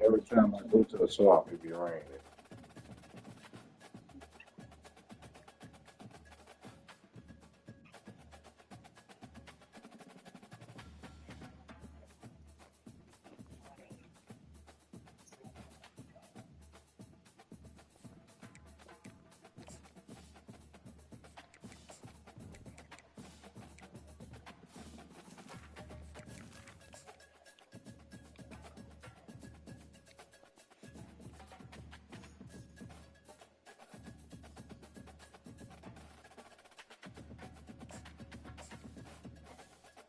every time I go to the swamp, it be raining.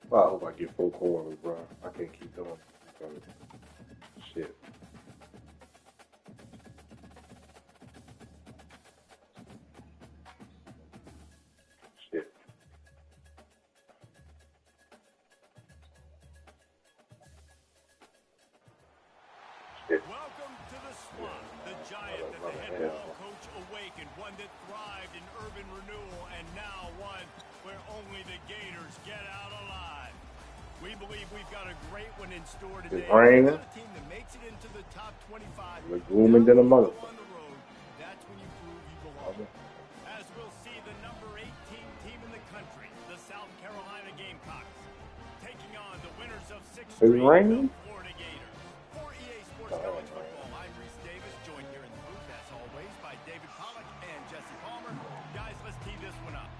Well, I hope I get 4 quarters, bro. I can't keep doing it. Shit. Shit. Shit. Welcome to the swamp, the giant that the head Hell. ball coach awakened, one that thrived in urban renewal, and now one where only the Gators get out alive. We believe we've got a great one in store today. It's raining. A team that makes it into the top 25. We're glooming than a Now you go motherfucker. on the road. That's when you prove you belong. As we'll see the number 18 team in the country, the South Carolina Gamecocks, taking on the winners of 6th Is it straight, raining? the Florida Gators. For EA Sports College Football, I'm Reese Davis, joined here in the booth, as always, by David Pollack and Jesse Palmer. Guys, let's tee this one up.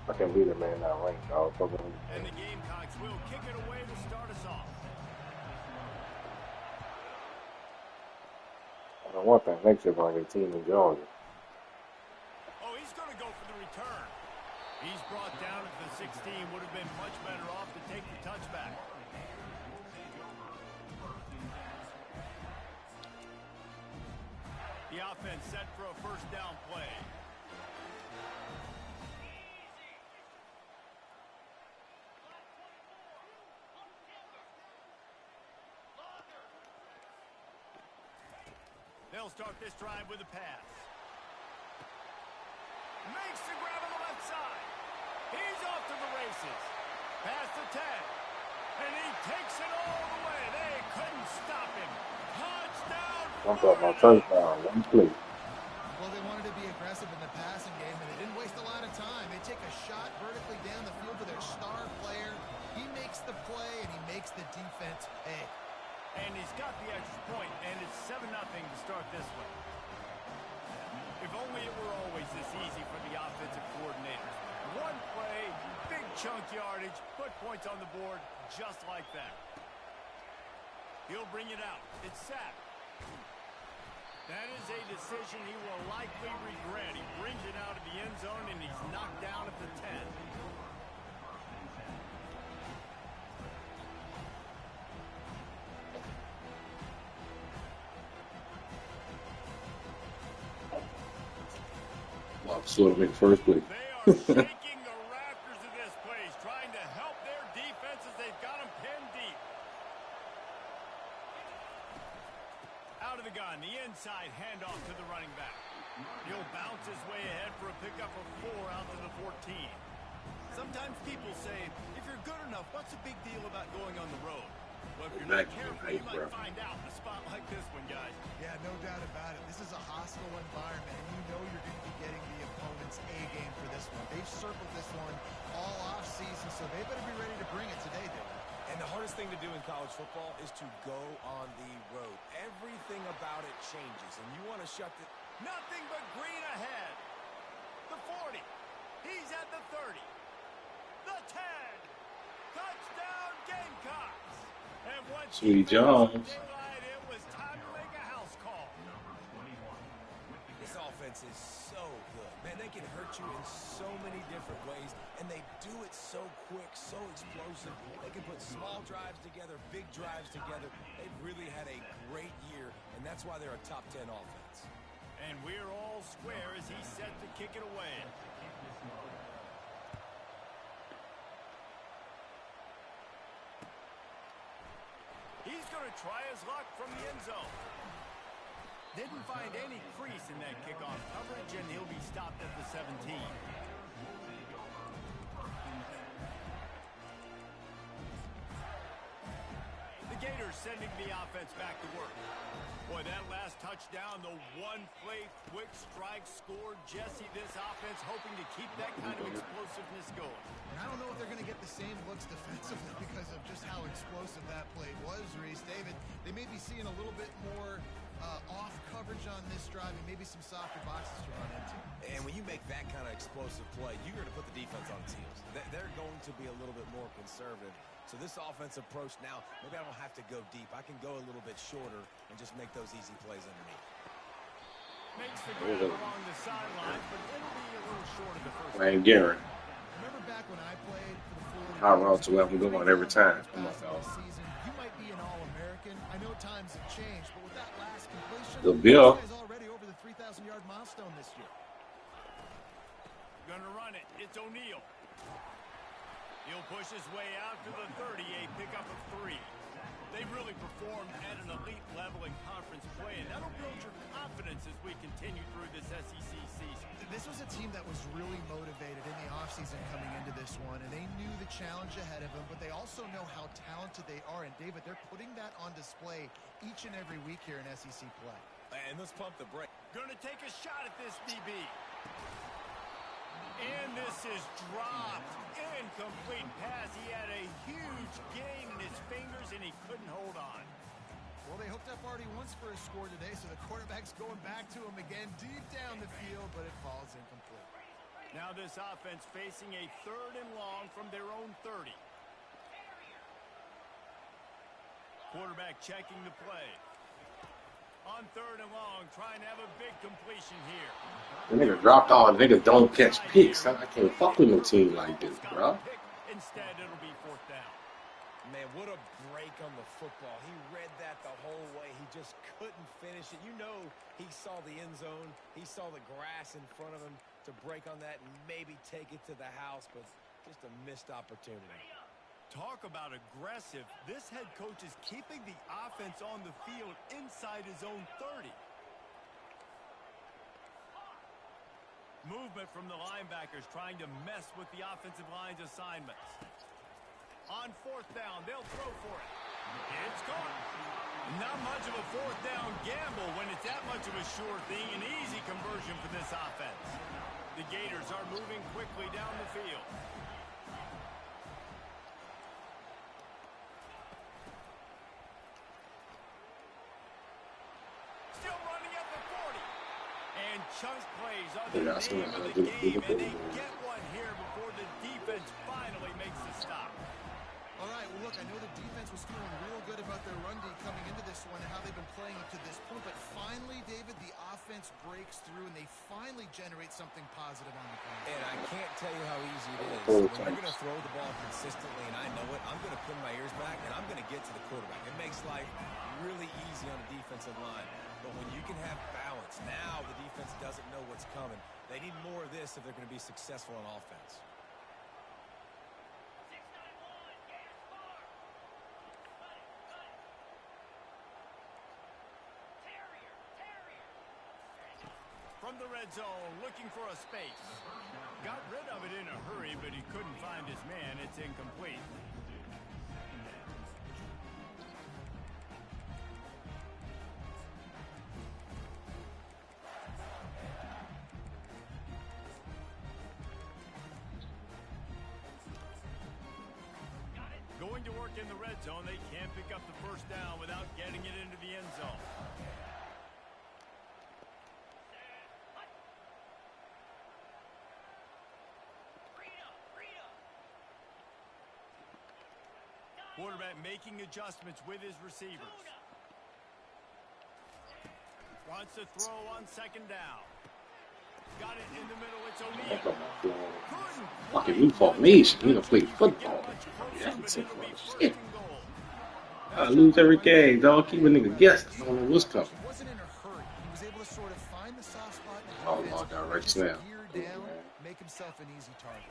I can't believe it, man. Not rain, dog. And the Gamecocks will kick it away to start us off. I don't want that next year on your team in Georgia. Oh, he's going to go for the return. He's brought down at the 16. Would have been much better off to take the touchback. The offense set for a first down play. They'll start this drive with a pass. Makes the grab on the left side. He's off to the races. Past the 10. And he takes it all the way. They couldn't stop him. Touchdown. I'm talking about touchdown. One play. Well, they wanted to be aggressive in the passing game, and they didn't waste a lot of time. They take a shot vertically down the field to their star player. He makes the play, and he makes the defense pay. And he's got the extra point, and it's 7-0 to start this one. If only it were always this easy for the offensive coordinators. One play, big chunk yardage, put points on the board just like that. He'll bring it out. It's sacked. That is a decision he will likely regret. He brings it out of the end zone, and he's knocked down at the 10. Well, sort of make first play. They are shaking the rafters of this place, trying to help their defense as they've got them pinned deep. Out of the gun, the inside handoff to the running back. He'll bounce his way ahead for a pickup of 4 out to the 14. Sometimes people say, if you're good enough, what's the big deal about going on the road? Well, if you're not careful, you might find out in a spot like this one, guys. Yeah, no doubt about it. This is a hostile environment, and you know you're going to be getting the opponent's A-game for this one. They've circled this one all off-season, so they better be ready to bring it today, David. And the hardest thing to do in college football is to go on the road. Everything about it changes, and you want to shut the... Nothing but green ahead. The 40. He's at the 30. The 10. Touchdown Gamecocks. And once Sweet Jones. it was time to make a house call. This offense is so good. Man, they can hurt you in so many different ways, and they do it so quick, so explosive. They can put small drives together, big drives together. They've really had a great year, and that's why they're a top 10 offense. And we're all square as he's set to kick it away. He's going to try his luck from the end zone. Didn't find any crease in that kickoff coverage, and he'll be stopped at the 17. The Gators sending the offense back to work. Boy, that last touchdown, the one-play quick strike scored. Jesse, this offense hoping to keep that kind of explosiveness going. And I don't know if they're going to get the same looks defensively because of just how explosive that play was, Reese. David, they may be seeing a little bit more off coverage on this drive and maybe some softer boxes to run into. And when you make that kind of explosive play, you're going to put the defense on its heels. They're going to be a little bit more conservative. So this offense approach now, maybe I don't have to go deep. I can go a little bit shorter and just make those easy plays underneath. Makes the grab along the sidelines, but it'll be a little short of the first. Man, Garrett. Remember back when I played for the Florida Hot route to left and go on every time. Come on, dog. season, you might be an All-American. I know times have changed, but with that last completion, The Bill. this guy's already over the 3,000-yard milestone this year. Gonna run it. It's O'Neal. He'll push his way out to the 30, a pickup of 3. They really performed at an elite level in conference play, and that'll build your confidence as we continue through this SEC season. This was a team that was really motivated in the offseason coming into this one, and they knew the challenge ahead of them, but they also know how talented they are. And, David, they're putting that on display each and every week here in SEC play. And let's pump the brake. Gonna take a shot at this DB. And this is dropped. Incomplete pass. He had a huge gain in his fingers, and he couldn't hold on. Well, they hooked up already once for a score today, so the quarterback's going back to him again deep down the field, but it falls incomplete. Now this offense facing a 3rd and long from their own 30. Quarterback checking the play. On 3rd and long, trying to have a big completion here. The nigga dropped all. The nigga don't catch picks. I can't fuck with no team like this, bro. Instead, it'll be 4th down. Man, what a break on the football. He read that the whole way. He just couldn't finish it. You know he saw the end zone. He saw the grass in front of him to break on that and maybe take it to the house, but just a missed opportunity. Talk about aggressive. This head coach is keeping the offense on the field inside his own 30. Movement from the linebackers trying to mess with the offensive line's assignments. On 4th down, they'll throw for it. It's caught. Not much of a 4th down gamble when it's that much of a sure thing. An easy conversion for this offense. The Gators are moving quickly down the field. Still running at the 40. And chunk plays are the name of the game, and they get one here before the defense finally makes the stop. All right, well, look, I know the defense was feeling real good about their run D coming into this one and how they've been playing up to this point, but finally, David, the offense breaks through and they finally generate something positive on the ground. And I can't tell you how easy it is. When you're going to throw the ball consistently, and I know it, I'm going to pin my ears back, and I'm going to get to the quarterback. It makes life really easy on the defensive line. But when you can have balance, now the defense doesn't know what's coming. They need more of this if they're going to be successful on offense. From the red zone, looking for a space. Got rid of it in a hurry, but he couldn't find his man. It's incomplete. Going to work in the red zone, they can't pick up the 1st down without getting it into the end zone. Quarterback making adjustments with his receivers. Wants to throw on 2nd down. Got it in the middle. It's O'Neal. Fucking new formation. You gonna play football. Yeah, shit. I lose every game, dog. Keep a nigga guessing. I don't know what's coming. He wasn't in a hurry. He was able to sort of find the soft spot in the Oh, defense, Lord, that right just snap. gear down, make himself an easy target.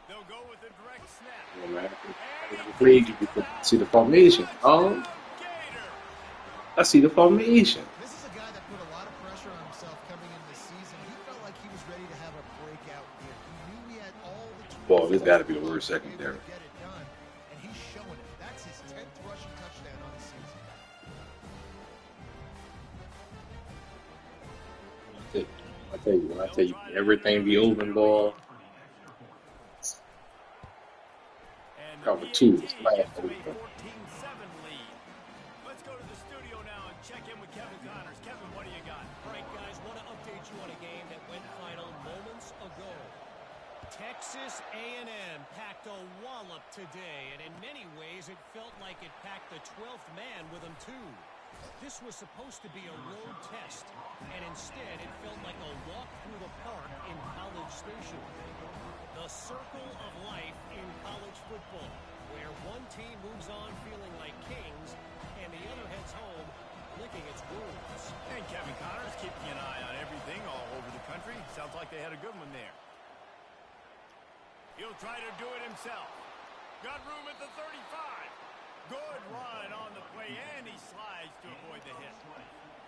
They'll go with a direct snap. Yeah, man. Please, you can see the formation. Oh, I see the formation. This is a guy that put a lot of pressure on himself coming into the season. He felt like he was ready to have a breakout year. He knew he had all the tools. Boy, this got to be the to worst secondary. get it done, and he's showing it. That's his 10th rushing touchdown on the I tell you, when I tell you everything be open ball, And the cover PAT two is flat gives them a open. 14-7 lead. Let's go to the studio now and check in with Kevin Connors. Kevin, what do you got? All right, guys, want to update you on a game that went final moments ago. Texas A&M packed a wallop today, and in many ways it felt like it packed the 12th man with them too. This was supposed to be a road test, and instead it felt like a walk through the park in College Station. The circle of life in college football, where one team moves on feeling like kings, and the other heads home licking its wounds. And Kevin Connors keeping an eye on everything all over the country. Sounds like they had a good one there. He'll try to do it himself. Got room at the 35. Good run on the play, and he slides to avoid the hit.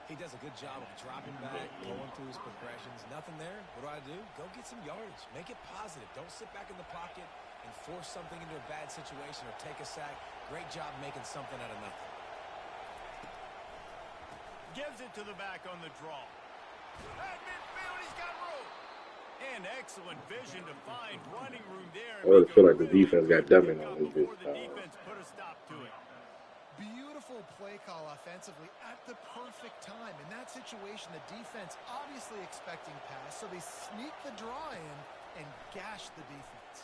He does a good job of dropping back, going through his progressions. Nothing there. What do? Go get some yardage. Make it positive. Don't sit back in the pocket and force something into a bad situation or take a sack. Great job making something out of nothing. Gives it to the back on the draw. At midfield, he's got room. And excellent vision to find running room there. I really feel like the defense got dummy on this bitch. Before the defense put a stop to it. Beautiful play call offensively at the perfect time. In that situation, the defense obviously expecting pass, so they sneak the draw in and gash the defense.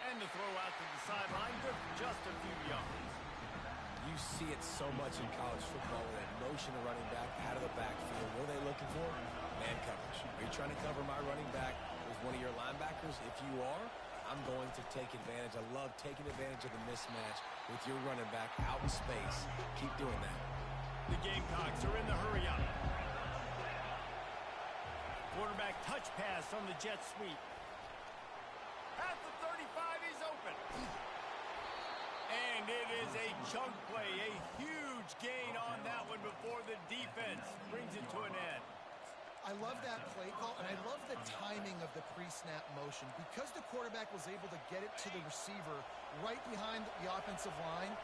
And the throw out to the sideline, good for just a few yards. You see it so much in college football with that motion of running back out of the backfield. What are they looking for? Man coverage. Are you trying to cover my running back with one of your linebackers? If you are, I'm going to take advantage. I love taking advantage of the mismatch with your running back out in space. Keep doing that. The Gamecocks are in the hurry up. Quarterback touch pass on the jet sweep. At the 35, he's open. And it is a chunk play, a huge gain on that one before the defense brings it to an end. I love that play call, and I love the timing of the pre-snap motion. Because the quarterback was able to get it to the receiver right behind the offensive line,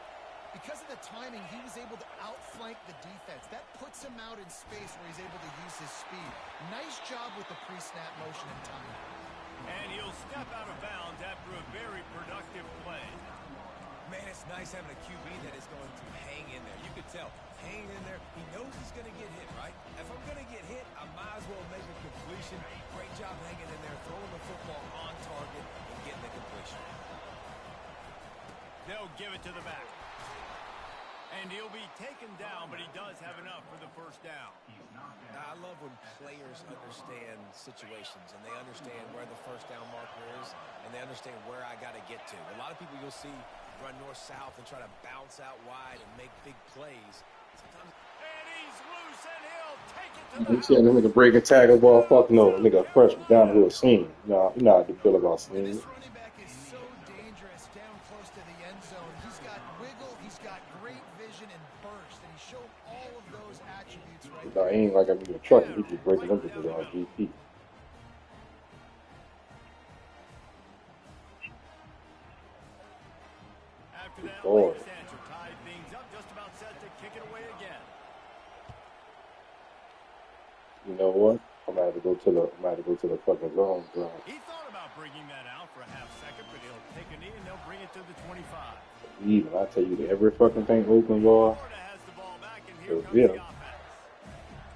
because of the timing, he was able to outflank the defense. That puts him out in space where he's able to use his speed. Nice job with the pre-snap motion and timing. And he'll step out of bounds after a very productive play. Man, it's nice having a QB that is going to hang in there. You could tell, hanging in there, he knows he's going to get hit, right? If I'm going to get hit, I might as well make a completion. Great job hanging in there, throwing the football on target and getting the completion. They'll give it to the back. And he'll be taken down, but he does have enough for the first down. I love when players understand situations and they understand where the first down marker is and they understand where I got to get to. A lot of people you'll see run north-south and try to bounce out wide and make big plays. Sometimes. And he's loose, and he'll take it to You the see that nigga breaking tackle ball? Fuck no, nigga fresh downhill seam. You know how to feel about seeing This it. running back is so dangerous down close to the end zone. He's got wiggle, he's got great vision and burst, and he showed all of those attributes right Nah, he ain't like I'm in a truck. He just breaking up with it on GP. After that, Lord. Lake Sancho tied things up, just about set to kick it away again. You know what? I'm gonna have to go to the fucking zone. Bro. He thought about bringing that out for a half second, but he'll take a knee and they'll bring it to the 25. Even I tell you, every fucking thing open ball. Florida has the ball back, and here comes Yeah. the offense.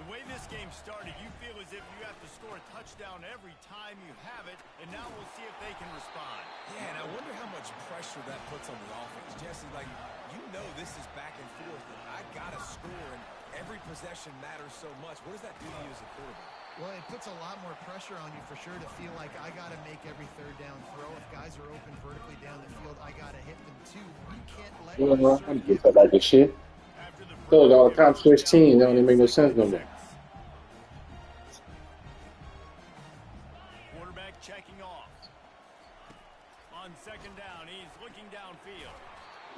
The way this game started, you feel as if you have to score a touchdown every time you have it, and now we'll see if they can respond. Yeah, and I wonder how much pressure that puts on the offense. Jesse, like, you know this is back and forth, and I got to score, and every possession matters so much. What does that do to you as a quarterback? Well, it puts a lot more pressure on you for sure to feel like I got to make every third down throw. If guys are open vertically down the field, I got to hit them too. You can't let Well, I'm just like this shit. After the Told y'all the top switch team, they don't even make no sense no more. Quarterback checking off. On second down, he's looking downfield.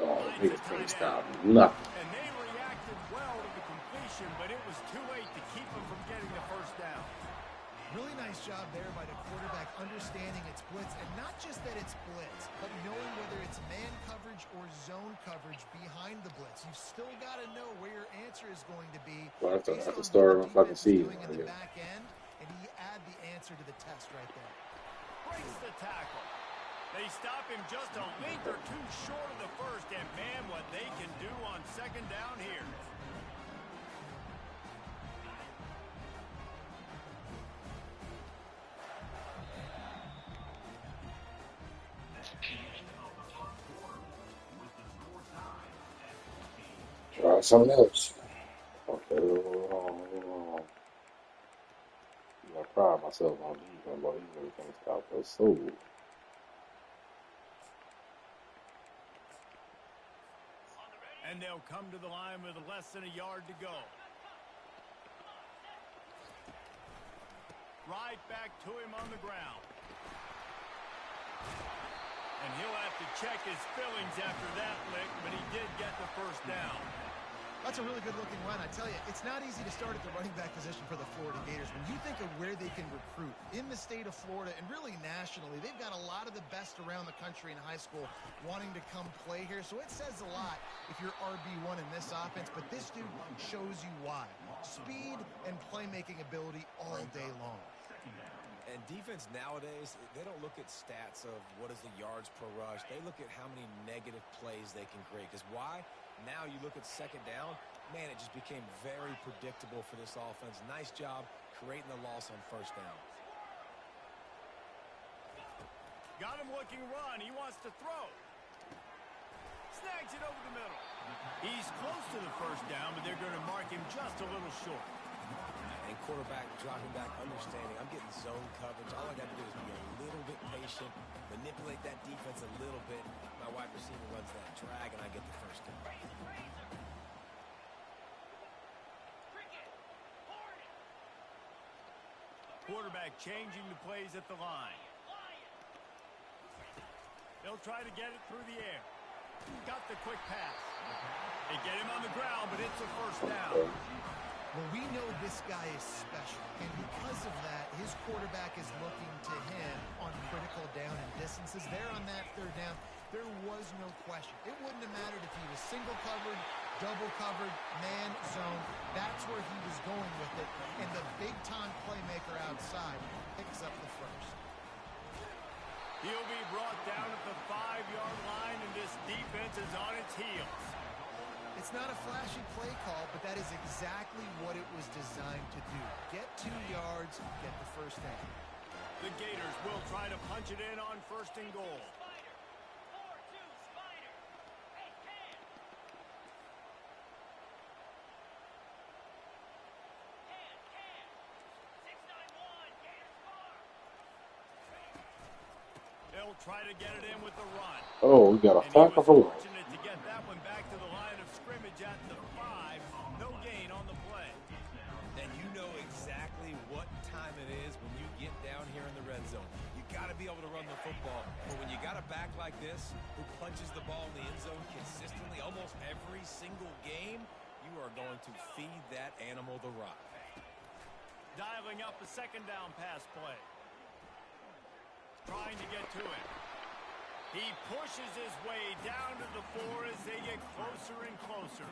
Oh, niggas can't stop nothing. And they reacted well to the completion, but it was too late to keep them from getting the first down. Really nice job there by the quarterback understanding it's blitz, and not just that it's blitz, but knowing whether it's man coverage or zone coverage behind the blitz. You've still got to know where your answer is going to be Well, based that's the on story what of the my fucking defense is season. doing in Right the here. back end, and he add the answer to the test right there. Breaks the tackle. They stop him just a length or two short of the first, and man, what they can do on second down here. Try something else. Okay, hold on. I pride myself on defense, but he really can't stop us. So, And they'll come to the line with less than a yard to go. Right back to him on the ground. And he'll have to check his fillings after that lick, but he did get the first down. That's a really good-looking run. I tell you, it's not easy to start at the running back position for the Florida Gators. When you think of where they can recruit in the state of Florida and really nationally, they've got a lot of the best around the country in high school wanting to come play here. So it says a lot if you're RB1 in this offense, but this dude shows you why. Speed and playmaking ability all day long. And defense nowadays, they don't look at stats of what is the yards per rush. They look at how many negative plays they can create. Because why? Now you look at second down, man, it just became very predictable for this offense. Nice job creating the loss on first down. Got him looking run. He wants to throw. Snags it over the middle. He's close to the first down, but they're going to mark him just a little short. And quarterback dropping back, understanding I'm getting zone coverage. All I got to do is be a little bit patient, manipulate that defense a little bit. My wide receiver runs that drag, and I get the first down. Quarterback changing the plays at the line. They'll try to get it through the air. Got the quick pass. They get him on the ground, but it's a first down. Well, we know this guy is special, and because of that, his quarterback is looking to him on critical down and distances. There on that third down, there was no question. It wouldn't have mattered if he was single covered, double covered, man, zone. That's where he was going with it, and the big-time playmaker outside picks up the first. He'll be brought down at the 5-yard line, and this defense is on its heels. It's not a flashy play call, but that is exactly what it was designed to do. Get 2 yards, get the first down. The Gators will try to punch it in on first and goal. They'll try to get it in with the run. oh, we got a And he tackle was for loss. fortunate to get that one back to the line of scrimmage at the 5. No gain on the play. And you know exactly what time it is when you get down here in the red zone. You got to be able to run the football. But when you got a back like this who punches the ball in the end zone consistently almost every single game, you are going to feed that animal the rock. Dialing up a second down pass play. Trying to get to it. He pushes his way down to the 4 as they get closer and closer.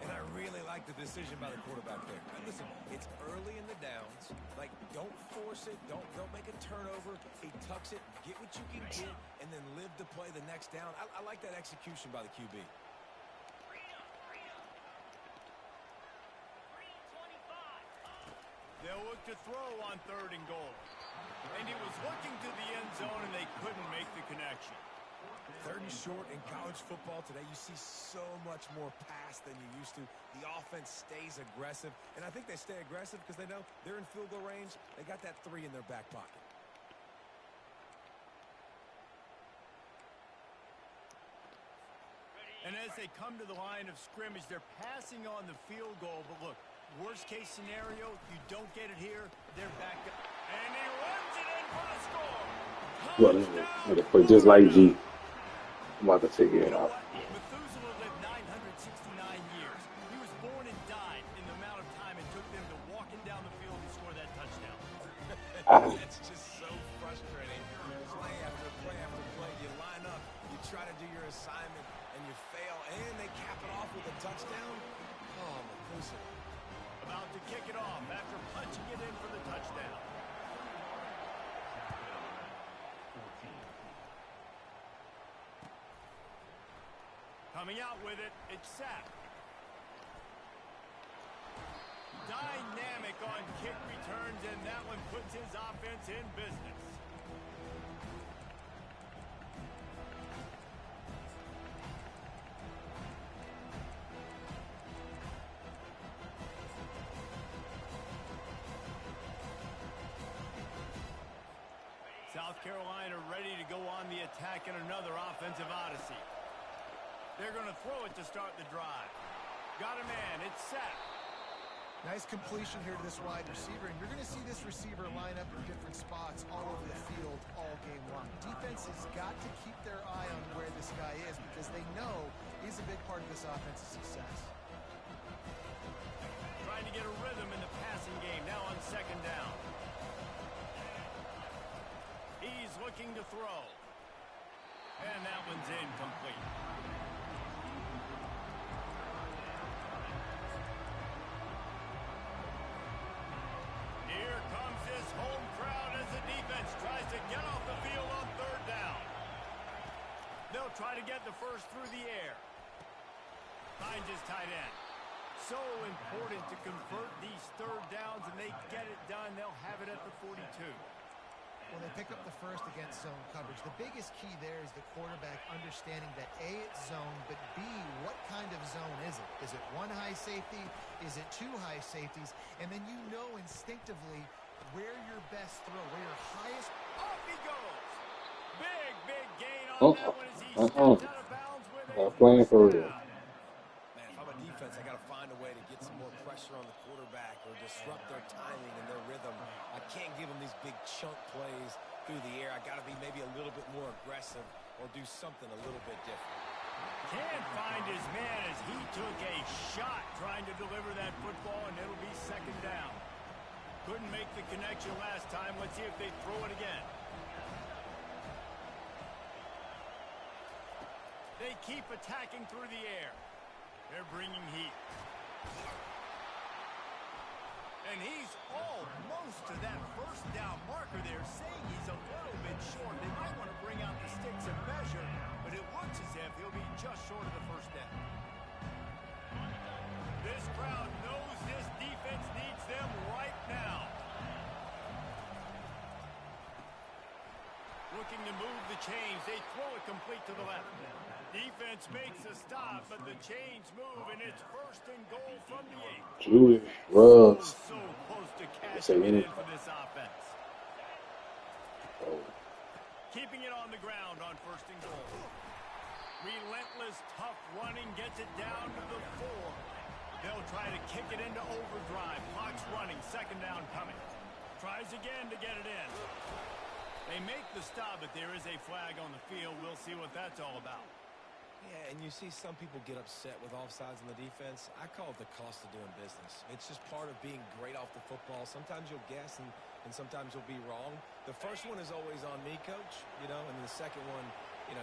And I really like the decision by the quarterback there. And listen, it's early in the downs. Like, don't force it. Don't make a turnover. He tucks it, get what you can get, and then live to play the next down. I like that execution by the QB. They'll look to throw on third and goal. And he was looking to the end zone, and they couldn't make the connection. Third and short in college football today, you see so much more pass than you used to. The offense stays aggressive, and I think they stay aggressive because they know they're in field goal range. They got that 3 in their back pocket. And as they come to the line of scrimmage, they're passing on the field goal. But look, worst case scenario, you don't get it here, they're back up. And he runs it in for the score. Well, they play just like G. I'm about to figure it You know out. what? Methuselah lived 969 years. He was born and died in the amount of time it took them to walk him down the field and score that touchdown. That's just so frustrating. Play after play after play. You line up, you try to do your assignment, and you fail, and they cap it off with a touchdown. Oh, Makusa. About to kick it off after punching it in for the touchdown. Coming out with it, it's sacked. Dynamic on kick returns, and that one puts his offense in business. South Carolina ready to go on the attack in another offensive odyssey. They're going to throw it to start the drive. Got a man, it's sacked. Nice completion here to this wide receiver, and you're going to see this receiver line up in different spots all over the field all game long. Defense has got to keep their eye on where this guy is because they know he's a big part of this offense's success. Trying to get a rhythm in the passing game now on second down. He's looking to throw. And that one's incomplete. Here comes this home crowd as the defense tries to get off the field on third down. They'll try to get the first through the air. Finds his tight end. So important to convert these third downs, and they get it done. They'll have it at the 42. Well, they pick up the first against zone coverage. The biggest key there is the quarterback understanding that A, it's zone, but B, what kind of zone is it? Is it one high safety? Is it two high safeties? And then you know instinctively where your best throw, where your highest... Off he goes! Big gain on that one as he steps out of bounds with a Playing for real. down. Man, if I'm a defense, I got to find a way to get some more pressure on the quarterback or disrupt their timing and their rhythm. I can't give them these big chunk plays through the air. I got to be maybe a little bit more aggressive or do something a little bit different. Can't find his man as he took a shot trying to deliver that football, and it'll be second down. Couldn't make the connection last time. Let's see if they throw it again. They keep attacking through the air. They're bringing heat. And he's almost to that first down marker there, saying he's a little bit short. They might want to bring out the sticks and measure, but it looks as if he'll be just short of the first down. This crowd knows this defense needs them right now. Looking to move the chains. They throw it complete to the left. Defense makes a stop, but the chains move, and it's first and goal from the 8. Jewish Ruggs. So close to cashing it in for this offense. Keeping it on the ground on first and goal. Relentless, tough running gets it down to the 4. They'll try to kick it into overdrive. Clock's running, second down coming. Tries again to get it in. They make the stop, but there is a flag on the field. We'll see what that's all about. Yeah, and you see some people get upset with offsides in the defense. I call it the cost of doing business. It's just part of being great off the football. Sometimes you'll guess and sometimes you'll be wrong. The first one is always on me, Coach, and the second one,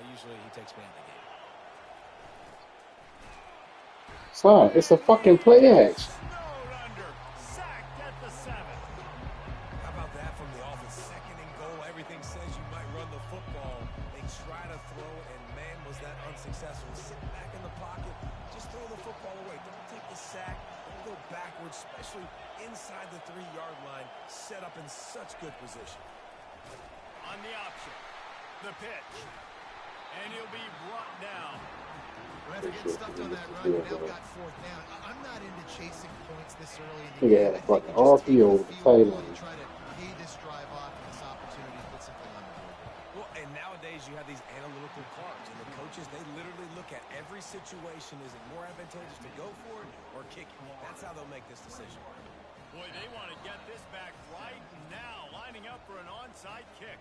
usually he takes me out of the game. Son, it's a fucking play action. Snowed under. Sacked at the 7. How about that from the offense? Second and goal. Everything says you might run the football. They try to throw, and man, was that unsuccessful. Sitting back in the pocket, just throw the football away. Don't take the sack. Don't go backwards, especially inside the 3-yard line. Set up in such good position. On the option. The pitch. And he'll be brought down. Well, after getting stuffed on that run, you now got fourth down. I'm not into chasing points this early in the game. Yeah, fucking RPO with the tight end. Try to pay this drive off and this opportunity to put something on the board. Well, and nowadays you have these analytical cards, and the coaches, they literally look at every situation. Is it more advantageous to go for it or kick it? That's how they'll make this decision. Boy, they want to get this back right now, lining up for an onside kick.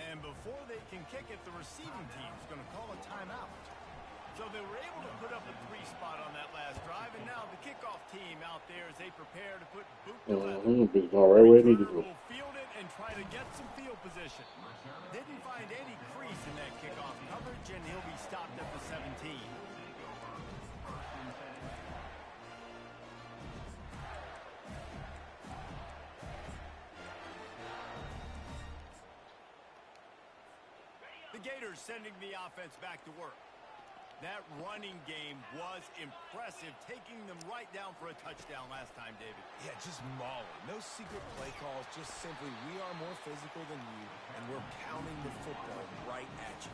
And before they can kick it, the receiving team's going to call a timeout. So they were able to put up a 3 spot on that last drive, and now the kickoff team out there as they prepare to put boot to leather. It's going right where it needed to Returner go. will field it and try to get some field position. Didn't find any crease in that kickoff coverage, and he'll be stopped at the 17. The Gators sending the offense back to work. That running game was impressive, taking them right down for a touchdown last time, David. Yeah, just mauling. No secret play calls, just simply we are more physical than you, and we're pounding the football right at you.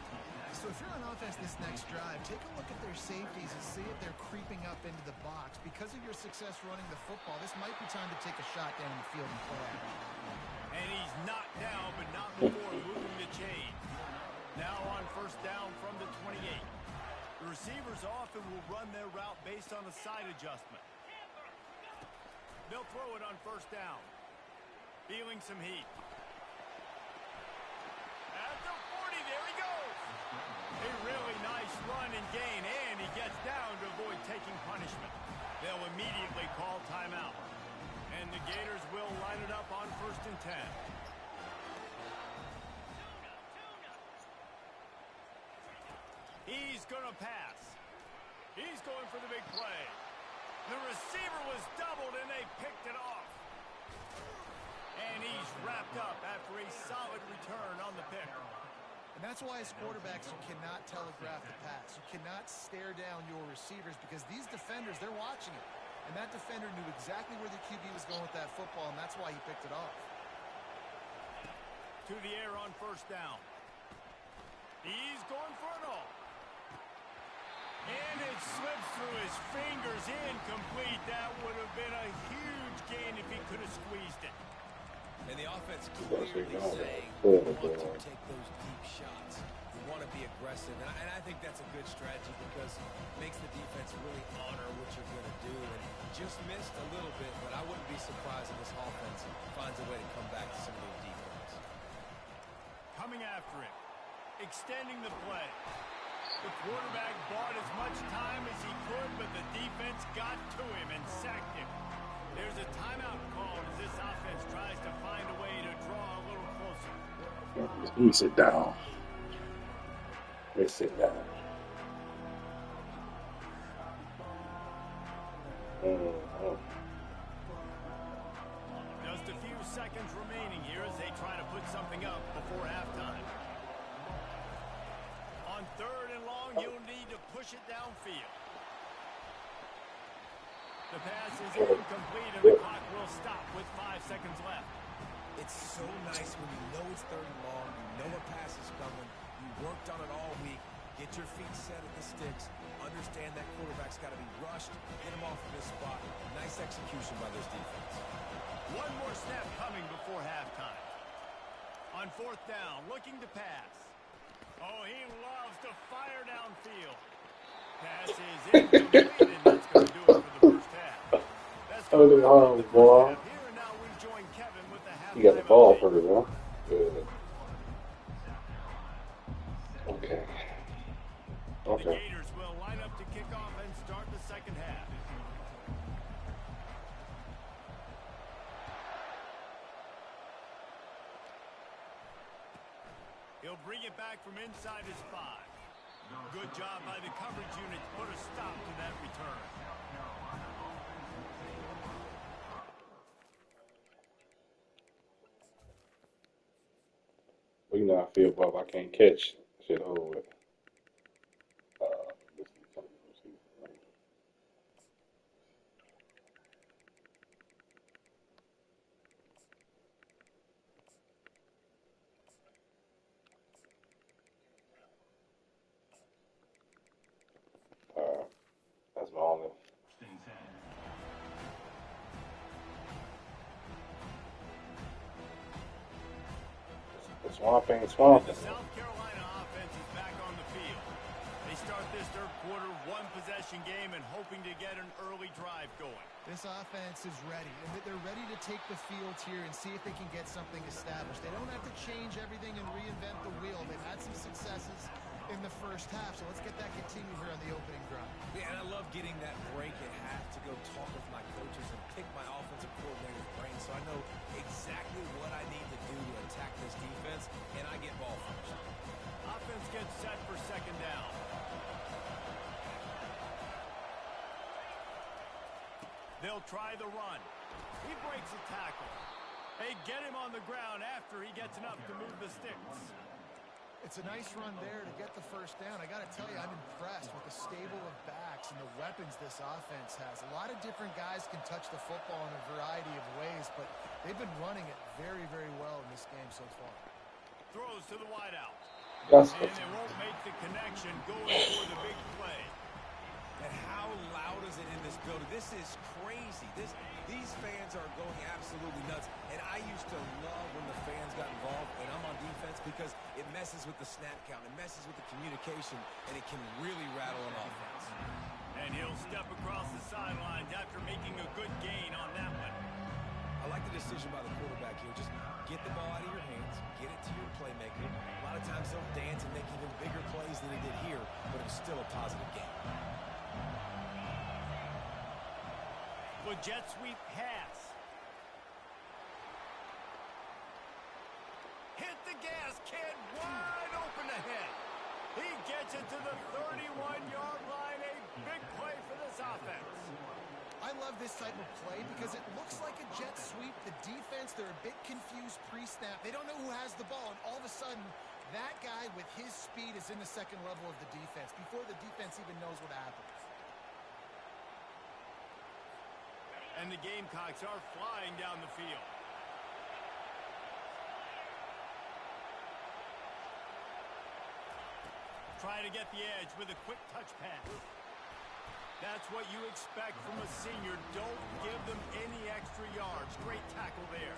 So if you're on offense this next drive, take a look at their safeties and see if they're creeping up into the box. Because of your success running the football, this might be time to take a shot down the field and play action. And he's knocked down, but not before moving the chain. Now on first down from the 28. The receivers often will run their route based on a side adjustment. They'll throw it on first down. Feeling some heat. At the 40, there he goes. A really nice run and gain, and he gets down to avoid taking punishment. They'll immediately call timeout. And the Gators will line it up on first and 10. He's going to pass. He's going for the big play. The receiver was doubled, and they picked it off. And he's wrapped up after a solid return on the pick. And that's why as quarterbacks, you cannot telegraph the pass. You cannot stare down your receivers because these defenders, they're watching it. And that defender knew exactly where the QB was going with that football, and that's why he picked it off. To the air on first down. He's going for it all. And it slips through his fingers, incomplete. That would have been a huge gain if he could have squeezed it. And the offense clearly saying we want to take those deep shots. We want to be aggressive. And I think that's a good strategy because it makes the defense really honor what you're going to do. And just missed a little bit, but I wouldn't be surprised if this offense finds a way to come back to some of those deep ones. Coming after it. Extending the play. The quarterback bought as much time as he could, but the defense got to him and sacked him. There's a timeout called as this offense tries to find a way to draw a little closer. Let me sit down. Let's sit down. Just a few seconds remaining here as they try to put something up before halftime. On third and long, you'll need to push it downfield. The pass is incomplete, and the clock will stop with 5 seconds left. It's so nice when you know it's third and long, you know a pass is coming, you worked on it all week, get your feet set at the sticks, understand that quarterback's got to be rushed, get him off of his spot. Nice execution by this defense. One more snap coming before halftime. On fourth down, looking to pass. Oh, he loves to fire downfield. Pass is incomplete, and that's going to do it for the first half. That's going to do it for the first half here, and now we join Kevin with the halftime. You got the ball update. first, huh? Good. Okay. The Okay. Gators will line up to kick off and start the second half. He'll bring it back from inside his 5. Good job by the coverage unit to put a stop to that return. Well, you know, I feel, Bob, I can't catch shit over it. Let's see. That's my only. Swamping. The South Carolina offense is back on the field. They start this third quarter one-possession game and hoping to get an early drive going. This offense is ready, and they're ready to take the field here and see if they can get something established. They don't have to change everything and reinvent the wheel. They've had some successes. in the first half. So let's get that continued here on the opening drive. Yeah, and I love getting that break at half to go talk with my coaches and pick my offensive coordinator's brain so I know exactly what I need to do to attack this defense, and I get ball first. Offense gets set for second down. They'll try the run. He breaks a tackle. They get him on the ground after he gets enough to move the sticks. It's a nice run there to get the first down. I got to tell you, I'm impressed with the stable of backs and the weapons this offense has. A lot of different guys can touch the football in a variety of ways, but they've been running it very, very well in this game so far. Throws to the wideout. That's And they won't make the connection going for the big play. And how loud is it in this building? This is crazy. These fans are going absolutely nuts. And I used to love when the fans got involved, and I'm on defense, because it messes with the snap count. It messes with the communication, and it can really rattle an offense. And he'll step across the sidelines after making a good gain on that one. I like the decision by the quarterback here. Just get the ball out of your hands, get it to your playmaker. A lot of times they'll dance and make even bigger plays than he did here, but it's still a positive game. With jet sweep pass. Hit the gas, kid, wide open ahead. He gets it to the 31-yard line. A big play for this offense. I love this type of play because it looks like a jet sweep. The defense, they're a bit confused pre-snap. They don't know who has the ball, and all of a sudden, that guy with his speed is in the second level of the defense before the defense even knows what happens. And the Gamecocks are flying down the field. Try to get the edge with a quick touch pass. That's what you expect from a senior. Don't give them any extra yards. Great tackle there.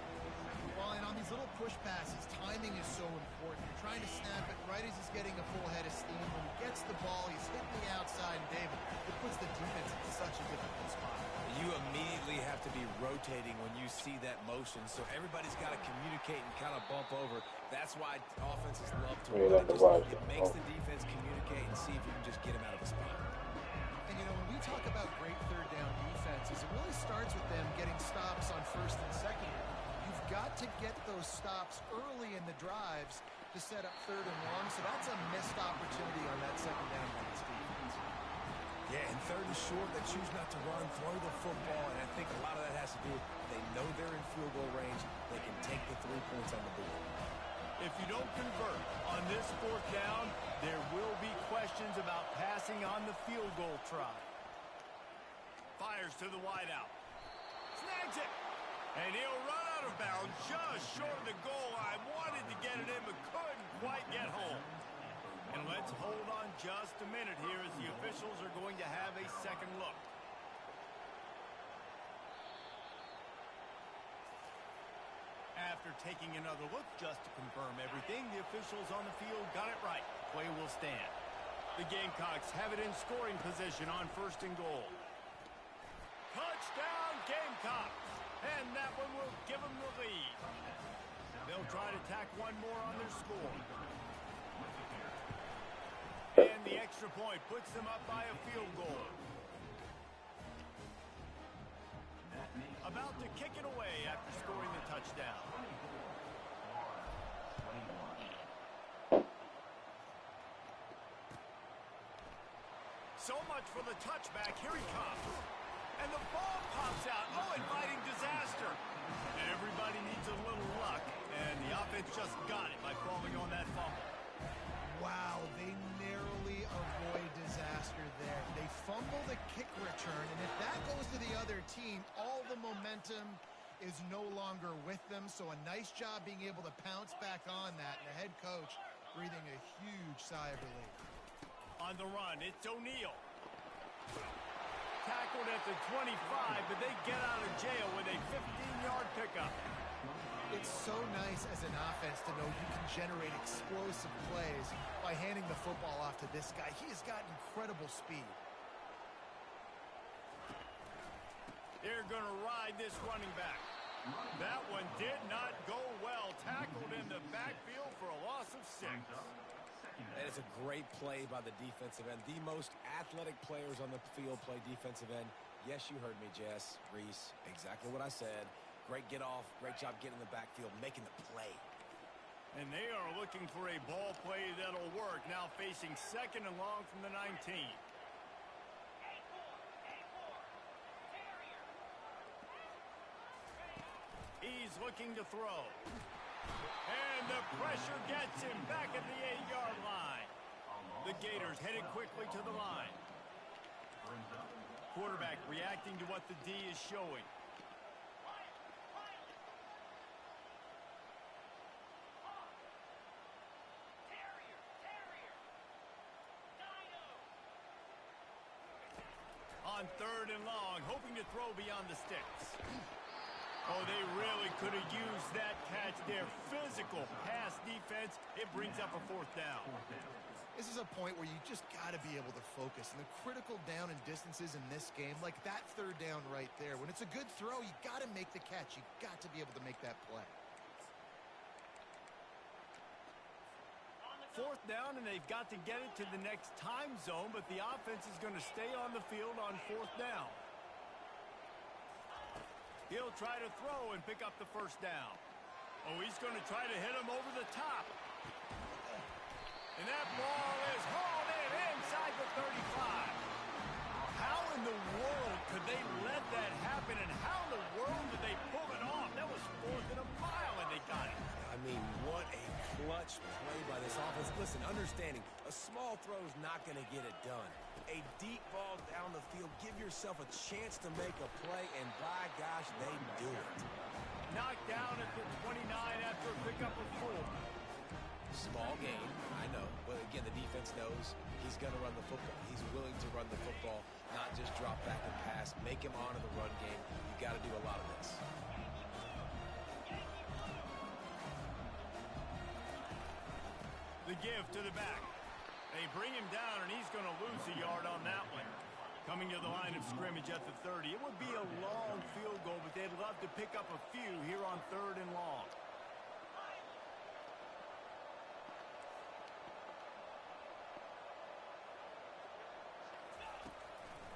Well, and on these little push passes, timing is so important. You're trying to snap it right as he's getting a full head of steam. When he gets the ball, he's hitting the outside, and David, it puts the defense in such a difficult spot. You immediately have to be rotating when you see that motion, so everybody's got to communicate and kind of bump over. That's why offenses love to run. It makes the defense communicate and see if you can just get him out of the spot. And, you know, when we talk about great third down defenses, it really starts with them getting stops on first and second. You've got to get those stops early in the drives to set up third and long, so that's a missed opportunity on that second down by this defense. Yeah, and third and short, they choose not to run, throw the football, and I think a lot of that has to do with they know they're in field goal range. They can take the 3 points on the board. If you don't convert on this fourth down, there will be questions about passing on the field goal try. Fires to the wideout. Snags it. And he'll run out of bounds just short of the goal line. Wanted to get it in, but couldn't quite get home. And let's hold on just a minute here as the officials are going to have a second look. After taking another look just to confirm everything, the officials on the field got it right. Play will stand. The Gamecocks have it in scoring position on first and goal. Touchdown Gamecocks! And that one will give them the lead. They'll try to tack one more on their score. And the extra point puts them up by a field goal. About to kick it away after scoring the touchdown. So much for the touchback. Here he comes. And the ball pops out. Oh, inviting disaster. Everybody needs a little luck. And the offense just got it by falling on that fumble. Wow, they narrowly avoid disaster there. They fumble the kick return, and if that goes to the other team, all the momentum is no longer with them. So a nice job being able to pounce back on that, and the head coach breathing a huge sigh of relief. On the run, it's O'Neal. Tackled at the 25, but they get out of jail with a 15-yard pickup. It's so nice as an offense to know you can generate explosive plays by handing the football off to this guy. He has got incredible speed. They're going to ride this running back. That one did not go well. Tackled in the backfield for a loss of 6. And it's a great play by the defensive end. The most athletic players on the field play defensive end. Yes, you heard me, Jess, Reese. Exactly what I said. Great get off. Great job getting in the backfield, making the play. And they are looking for a ball play that'll work. Now facing 2nd and long from the 19. He's looking to throw. And the pressure gets him back at the 8-yard line. The Gators headed quickly to the line. Quarterback reacting to what the D is showing. On 3rd and long, hoping to throw beyond the sticks. Oh, they really could have used that catch there. Physical pass defense. It brings up a 4th down. This is a point where you just got to be able to focus. And the critical down and distances in this game, like that 3rd down right there. When it's a good throw, you got to make the catch. You got to be able to make that play. 4th down, and they've got to get it to the next time zone, but the offense is going to stay on the field on 4th down. He'll try to throw and pick up the 1st down. Oh, he's going to try to hit him over the top. And that ball is hauled in inside the 35. How in the world could they let that happen, and how in the world did they pull it off? That was 4th and a mile, and they got it. I mean, what a clutch play by this offense. Listen, understanding, a small throw is not going to get it done. A deep ball down the field, give yourself a chance to make a play, and by gosh, they do it. Knocked down at the 29 after a pickup of 4. Small gain, I know. But again, the defense knows he's going to run the football. He's willing to run the football, not just drop back and pass. Make him honor the run game. You got to do a lot of this. The give to the back. They bring him down, and he's going to lose a yard on that one. Coming to the line of scrimmage at the 30. It would be a long field goal, but they'd love to pick up a few here on 3rd and long.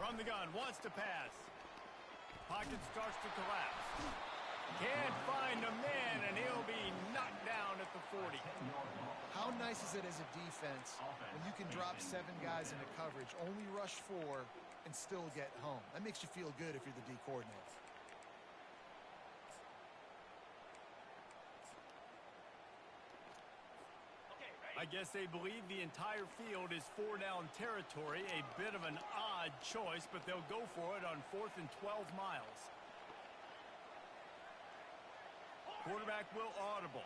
From the gun, wants to pass. Pocket starts to collapse. Can't find a man, and he'll be knocked down at the 40. How nice is it as a defense when you can drop 7 guys into coverage, only rush 4, and still get home? That makes you feel good if you're the D coordinator. I guess they believe the entire field is 4-down territory. A bit of an odd choice, but they'll go for it on 4th and 12 miles. Quarterback will audible.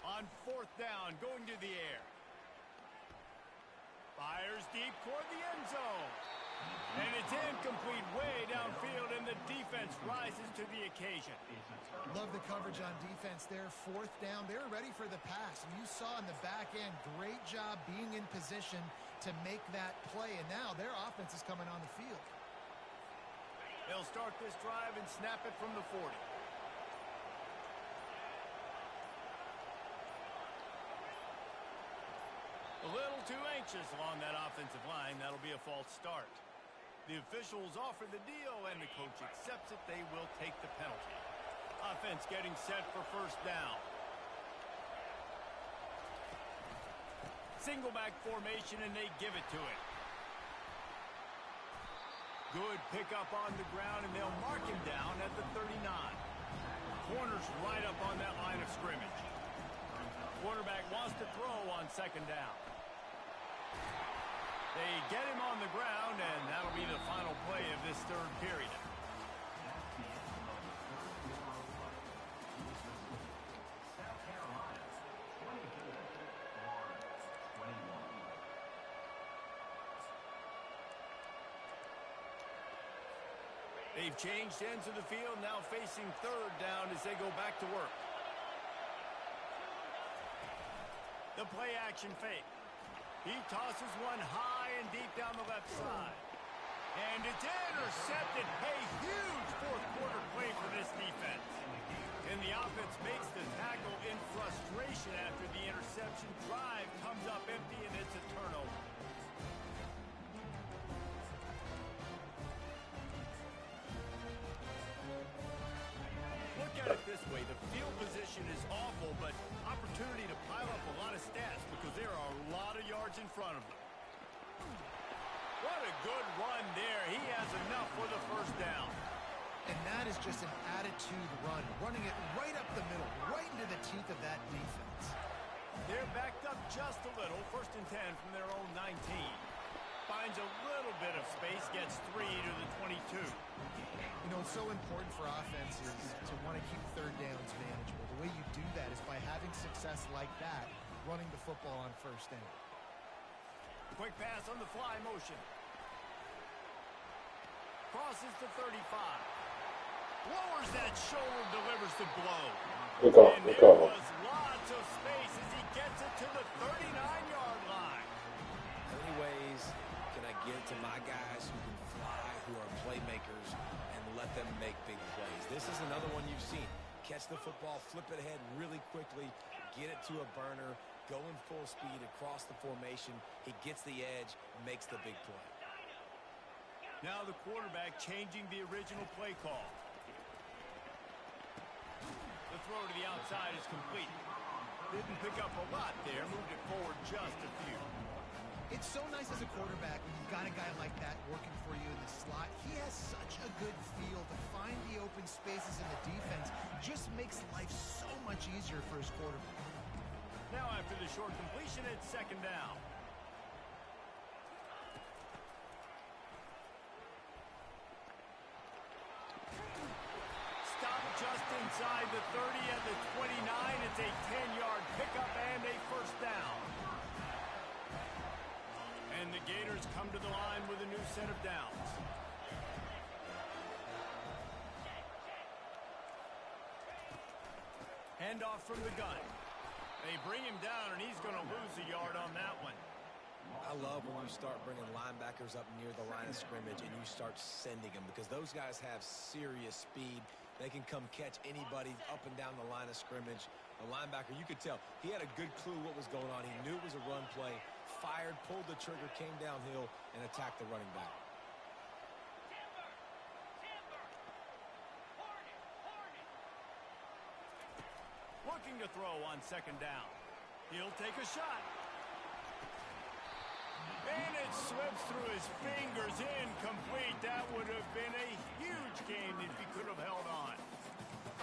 On 4th down, going to the air. Fires deep toward the end zone. And it's incomplete way downfield, and the defense rises to the occasion. Love the coverage on defense there. 4th down. They were ready for the pass. And you saw in the back end, great job being in position to make that play. And now their offense is coming on the field. They'll start this drive and snap it from the 40. A little too anxious along that offensive line. That'll be a false start. The officials offer the deal, and the coach accepts it. They will take the penalty. Offense getting set for 1st down. Single back formation, and they give it to it. Good pickup on the ground, and they'll mark him down at the 39. Corner's right up on that line of scrimmage. Quarterback wants to throw on 2nd down. They get him on the ground, and that'll be the final play of this 3rd period. They've changed ends of the field, now facing 3rd down as they go back to work. The play action fake. He tosses one high and deep down the left side. And it's intercepted. A huge fourth quarter play for this defense. And the offense makes the tackle in frustration after the interception. Drive comes up empty, and it's a turnover. Look at it this way. The field position is awful, but opportunity to pile up a lot of stats because there are a lot of yards in front of them. What a good run there. He has enough for the first down. And that is just an attitude run, running it right up the middle, right into the teeth of that defense. They're backed up just a little. 1st and 10 from their own 19. Finds a little bit of space, gets 3 to the 22. You know, it's so important for offenses to want to keep third downs manageable. The way you do that is by having success like that, running the football on 1st down. Quick pass on the fly motion. Crosses to 35. Lowers that shoulder, delivers the blow. Good call, And good there call. was lots of space as he gets it to the 39-yard line. How many ways can I get to my guys who can fly, who are playmakers, and let them make big plays? This is another one you've seen. Catch the football, flip it ahead really quickly, get it to a burner, go in full speed across the formation. He gets the edge, makes the big play. Now the quarterback changing the original play call. The throw to the outside is complete. Didn't pick up a lot there, moved it forward just a few. It's so nice as a quarterback when you've got a guy like that working for you in the slot. He has such a good feel to find the open spaces in the defense. Just makes life so much easier for his quarterback. Now after the short completion, it's 2nd down. Stop just inside the 30 at the 29. It's a 10-yard pickup and a 1st down. And the Gators come to the line with a new set of downs. Handoff from the gun. They bring him down, and he's going to lose a yard on that one. I love when you start bringing linebackers up near the line of scrimmage and you start sending them because those guys have serious speed. They can come catch anybody up and down the line of scrimmage. The linebacker, you could tell, he had a good clue what was going on. He knew it was a run play, fired, pulled the trigger, came downhill, and attacked the running back. Looking to throw on 2nd down. He'll take a shot. And it slips through his fingers, incomplete. That would have been a huge gain if he could have held on.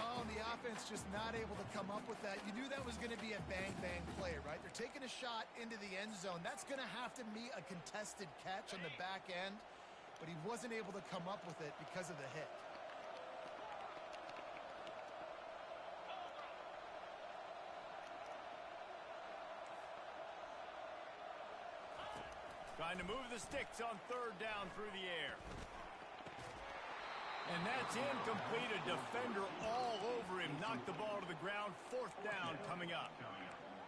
Oh, and the offense just not able to come up with that. You knew that was going to be a bang-bang play, right? They're taking a shot into the end zone. That's going to have to be a contested catch on the back end, but he wasn't able to come up with it because of the hit. Trying to move the sticks on 3rd down through the air. And that's incomplete. A defender all over him. Knocked the ball to the ground. 4th down coming up.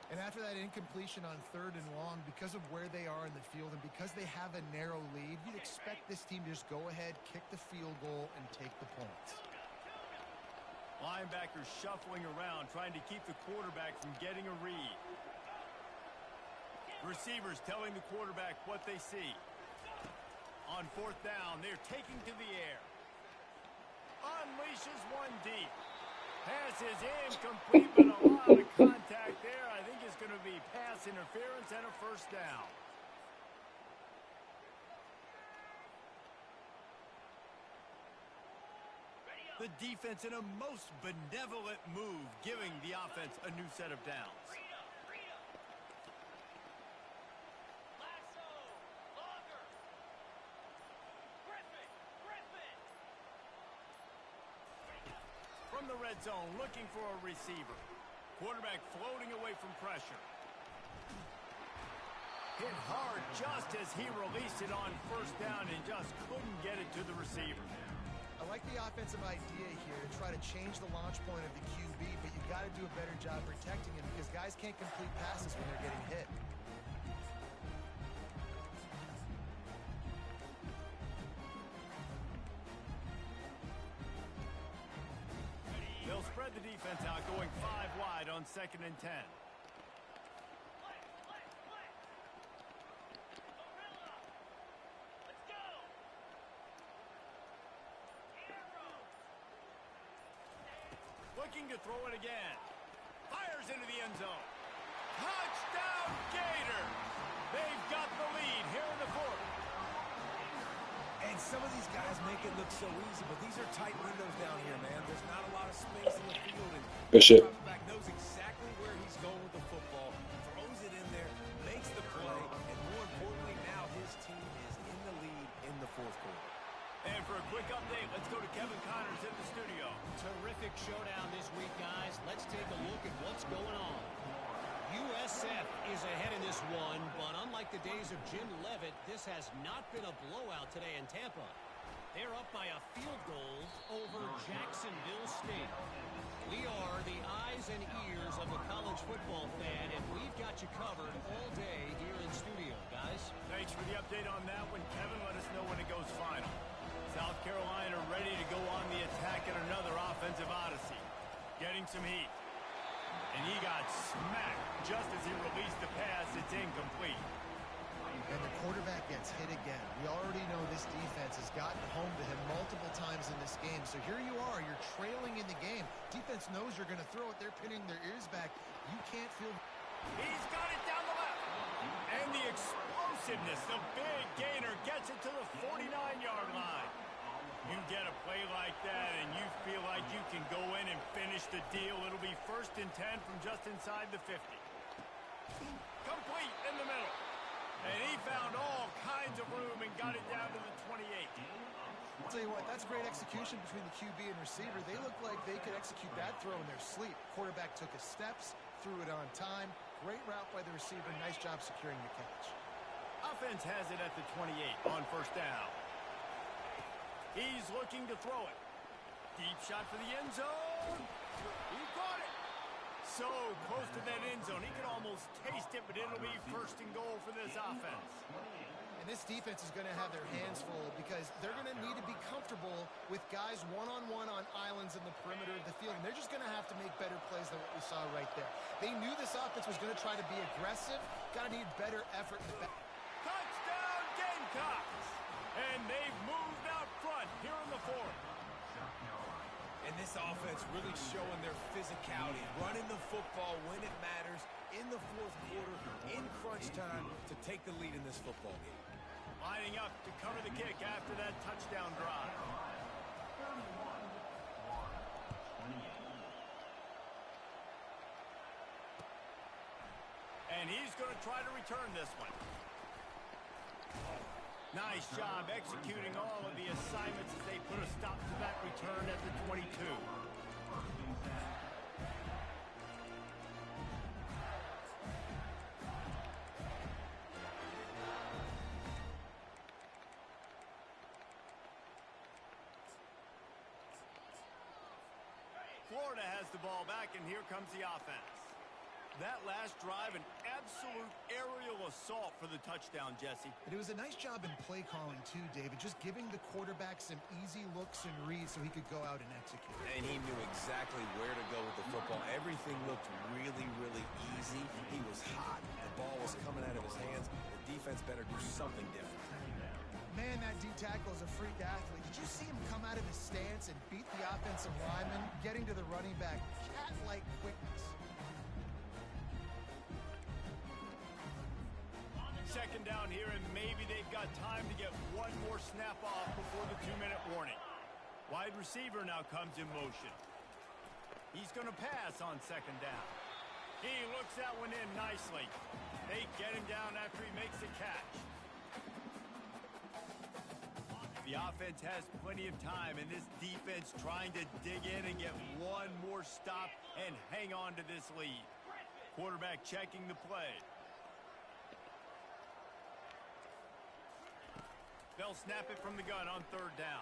And after that incompletion on 3rd and long, because of where they are in the field and because they have a narrow lead, you'd expect this team to just go ahead, kick the field goal, and take the points. Linebackers shuffling around, trying to keep the quarterback from getting a read. Receivers telling the quarterback what they see. On 4th down, they're taking to the air. Unleashes one deep. Pass is incomplete, but a lot of contact there. I think it's going to be pass interference and a 1st down. The defense in a most benevolent move, giving the offense a new set of downs. From the red zone, looking for a receiver. Quarterback floating away from pressure. Hit hard just as he released it on 1st down and just couldn't get it to the receiver. I like the offensive idea here to try to change the launch point of the QB, but you got to do a better job protecting him because guys can't complete passes when they're getting hit. the defense out, going 5 wide on 2nd and 10. Looking to throw it again. Fires into the end zone. Touchdown, Gators! They've got the lead here in the 4th. And some of these guys make it look so easy, but these are tight windows down here, man. There's not a lot of space in the field, and Good shit. the back knows exactly where he's going with the football, throws it in there, makes the play, and more importantly, now his team is in the lead in the 4th quarter. And for a quick update, let's go to Kevin Connors in the studio. Terrific showdown this week, guys. Let's take a look at what's going on. USF is ahead in this one, but unlike the days of Jim Leavitt, this has not been a blowout today in Tampa. They're up by a field goal over Jacksonville State. We are the eyes and ears of the college football fan, and we've got you covered all day here in studio, guys. Thanks for the update on that one, Kevin. Let us know when it goes final. South Carolina ready to go on the attack in another offensive odyssey. Getting some heat. And he got smacked just as he released the pass. It's incomplete. And the quarterback gets hit again. We already know this defense has gotten home to him multiple times in this game. So here you are, you're trailing in the game. Defense knows you're going to throw it. They're pinning their ears back. You can't feel... He's got it down the left. And the explosiveness, the big gainer gets it to the 49-yard line. You get a play like that and you feel like you can go in and finish the deal. It'll be 1st and 10 from just inside the 50. Complete in the middle. And he found all kinds of room and got it down to the 28. I'll tell you what, that's great execution between the QB and receiver. They look like they could execute that throw in their sleep. Quarterback took his steps, threw it on time. Great route by the receiver. Nice job securing the catch. Offense has it at the 28 on 1st down. He's looking to throw it. Deep shot for the end zone. He caught it. So close to that end zone. He can almost taste it, but it'll be 1st and goal for this offense. And this defense is going to have their hands full because they're going to need to be comfortable with guys one-on-one on islands in the perimeter of the field. And they're just going to have to make better plays than what we saw right there. They knew this offense was going to try to be aggressive. Got to need better effort in the back. Touchdown, Gamecocks! And they've moved out front here in the 4th. And this offense really showing their physicality, running the football when it matters in the 4th quarter, in crunch time, to take the lead in this football game. Lining up to cover the kick after that touchdown drive. And he's going to try to return this one. Nice job executing all of the assignments as they put a stop to that return at the 22. Florida has the ball back, and here comes the offense. That last drive, an absolute aerial assault for the touchdown, Jesse. And it was a nice job in play calling, too, David. Just giving the quarterback some easy looks and reads so he could go out and execute. And he knew exactly where to go with the football. Everything looked really, really easy. He was hot. The ball was coming out of his hands. The defense better do something different. Man, that D-tackle is a freak athlete. Did you see him come out of his stance and beat the offensive lineman, getting to the running back? Cat-like quickness. 2nd down here, and maybe they've got time to get one more snap off before the 2-minute warning. Wide receiver now comes in motion. He's going to pass on 2nd down. He looks that one in nicely. They get him down after he makes the catch. The offense has plenty of time, and this defense trying to dig in and get one more stop and hang on to this lead. Quarterback checking the play. They'll snap it from the gun on 3rd down.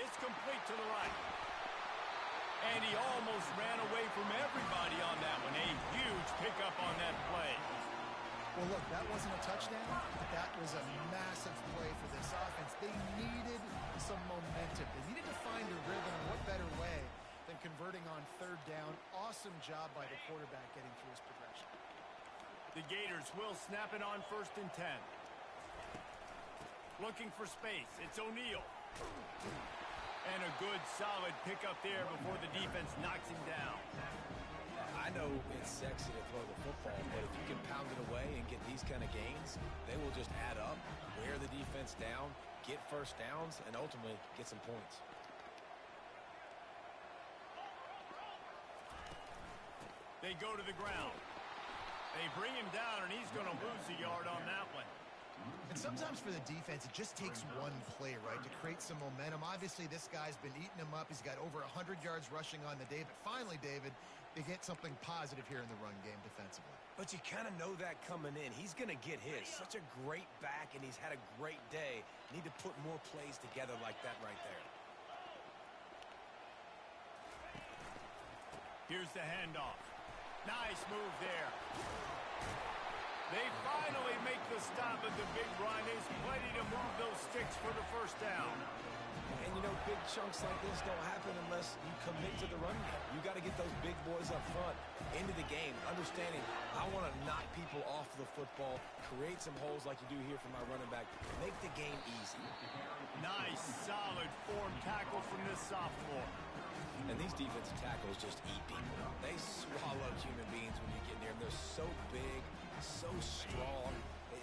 It's complete to the right. And he almost ran away from everybody on that one. A huge pickup on that play. Well, look, that wasn't a touchdown, but that was a massive play for this offense. They needed some momentum. They needed to find a rhythm. What better way Then converting on third down. Awesome job by the quarterback getting through his progression. The Gators will snap it on 1st and 10. Looking for space. It's O'Neal. And a good, solid pickup there before the defense knocks him down. I know it's sexy to throw the football, but if you can pound it away and get these kind of gains, they will just add up, wear the defense down, get first downs, and ultimately get some points. They go to the ground. They bring him down, and he's going to lose a yard on that one. And sometimes for the defense, it just takes one play, right, to create some momentum. Obviously, this guy's been eating him up. He's got over 100 yards rushing on the day. But finally, David, they get something positive here in the run game defensively. But you kind of know that coming in. He's going to get his. Such a great back, and he's had a great day. Need to put more plays together like that right there. Here's the handoff. Nice move there. They finally make the stop at the big run. Is plenty to move those sticks for the first down. And, you know, big chunks like this don't happen unless you commit to the run game. You got to get those big boys up front into the game, understanding I want to knock people off the football, create some holes like you do here for my running back, make the game easy. Nice, solid form tackle from this sophomore. And these defensive tackles just eat people. They swallow human beings when you get near them. They're so big, so strong.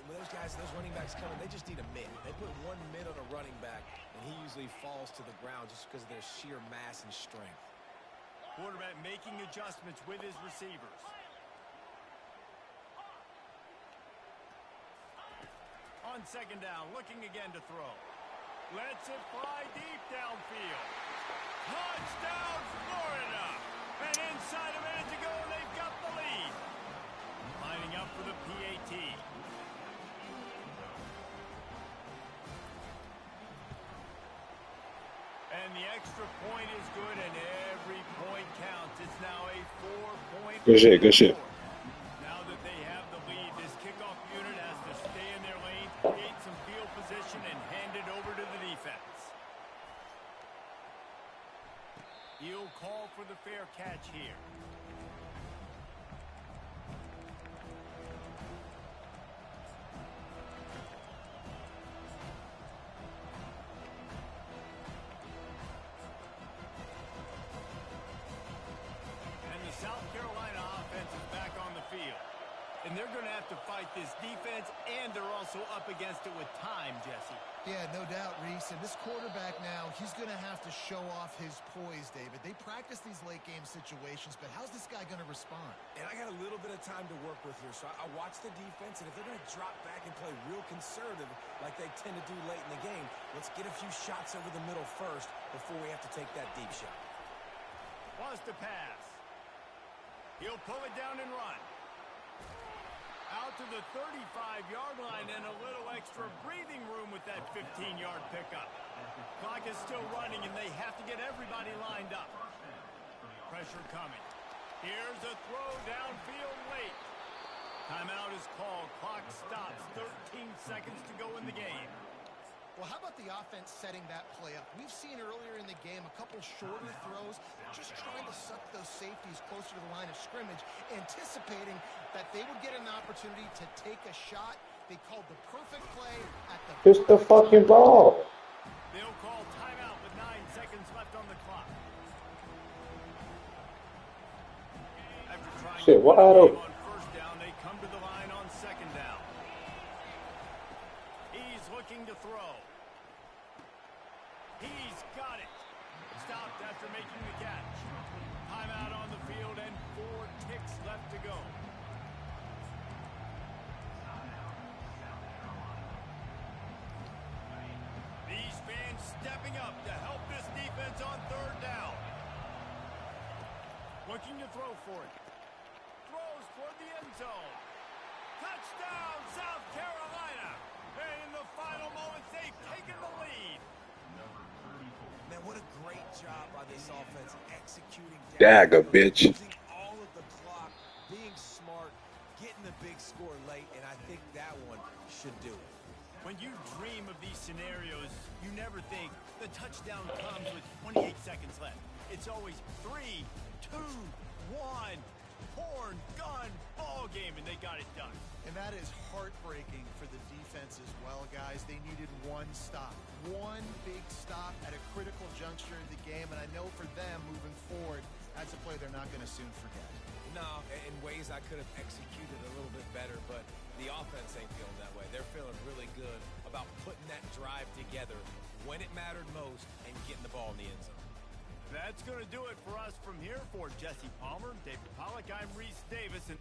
When those guys, those running backs coming, they just need a mid. They put 1 mid on a running back, and he usually falls to the ground just because of their sheer mass and strength. Quarterback making adjustments with his receivers. On 2nd down, looking again to throw. Lets it fly deep downfield. Touchdown, Florida! And inside a minute to go, and they've got the lead. Lining up for the PAT. And the extra point is good, and every point counts. It's now a 4-point. Good shit, good shit. Now that they have the lead, this kickoff unit has to stay in their lane, create some field position, and hand it over to the defense. He'll call for the fair catch here. And the South Carolina offense is back on the field. And they're going to have to fight this defense, and they're also up against it with time, Jesse. Yeah, no doubt, Reese. And this quarterback now, he's going to have to show off his poise, David. They practice these late-game situations, but how's this guy going to respond? And I got a little bit of time to work with here, so I watch the defense, and if they're going to drop back and play real conservative like they tend to do late in the game, let's get a few shots over the middle first before we have to take that deep shot. Wants to pass. He'll pull it down and run. Out to the 35-yard line, and a little extra breathing room with that 15-yard pickup. Clock is still running, and they have to get everybody lined up. Pressure coming. Here's a throw downfield late. Timeout is called. Clock stops. 13 seconds to go in the game. Well, how about the offense setting that play up? We've seen earlier in the game a couple shorter throws, just trying to suck those safeties closer to the line of scrimmage, anticipating that they would get an opportunity to take a shot. They called the perfect play at the... Push the fucking ball. They'll call timeout with 9 seconds left on the clock. After trying Shit, what to auto? on 1st down, they come to the line on 2nd down. He's looking to throw. He's got it. Stopped after making the catch. Timeout on the field and 4 ticks left to go. These fans stepping up to help this defense on 3rd down. Looking to throw for it. Throws toward the end zone. Touchdown, South Carolina. And in the final moments, they've taken the lead. Man, what a great job by this offense executing. Dagger, bitch. Using all of the clock, being smart, getting the big score late, and I think that one should do it. When you dream of these scenarios, you never think the touchdown comes with 28 seconds left. it's always 3, 2, 1. Horn, gun, ball game, and they got it done. And that is heartbreaking for the defense as well, guys. They needed one stop, one big stop at a critical juncture of the game, and I know for them moving forward, that's a play they're not going to soon forget. No, in ways I could have executed a little bit better, but the offense ain't feeling that way. They're feeling really good about putting that drive together when it mattered most and getting the ball in the end zone. That's going to do it for us from here. For Jesse Palmer, David Pollack, I'm Reese Davis, and